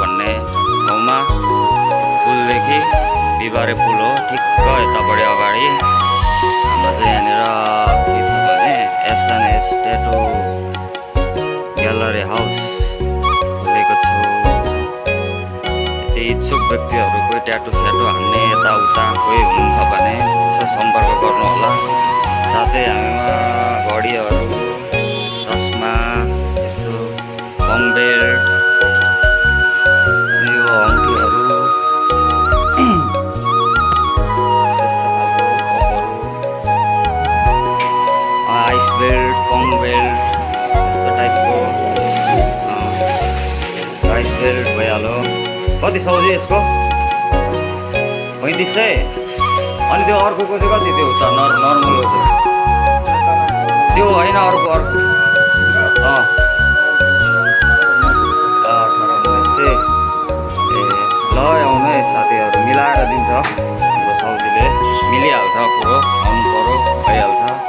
भन्ने ठाउँमा पुलदेखि बिहिबारे पुल हो ठिक्क यतापट्टि अगाडि हाम्रो चाहिँ यहाँनिर के छ भने एसएनएस ट्याटु ग्यालरी हाउस खोलेको छु। यदि इच्छुक व्यक्तिहरू कोही ट्याटु स्याटु हान्ने यताउता कोही हुनुहुन्छ भने यसो सम्पर्क गर्नुहोला। साथै हामीमा घडीहरू चस्मा यस्तो कम बेल्ट यो हङ्कीहरू आइस बेल्ट कम बेल्ट यस्तो टाइपको आइस बेल्ट भइहाल्यो। कति सौजी यसको 3500। अनि त्यो अर्कोको चाहिँ कति त्यो छ नर्मलको चाहिँ त्यो होइन अर्को ए 18-19 ल आउनु है साथीहरू मिलाएर दिन्छ हाम्रो सौजीले मिलिहाल्छ कुरो आउनु पर्यो भइहाल्छ।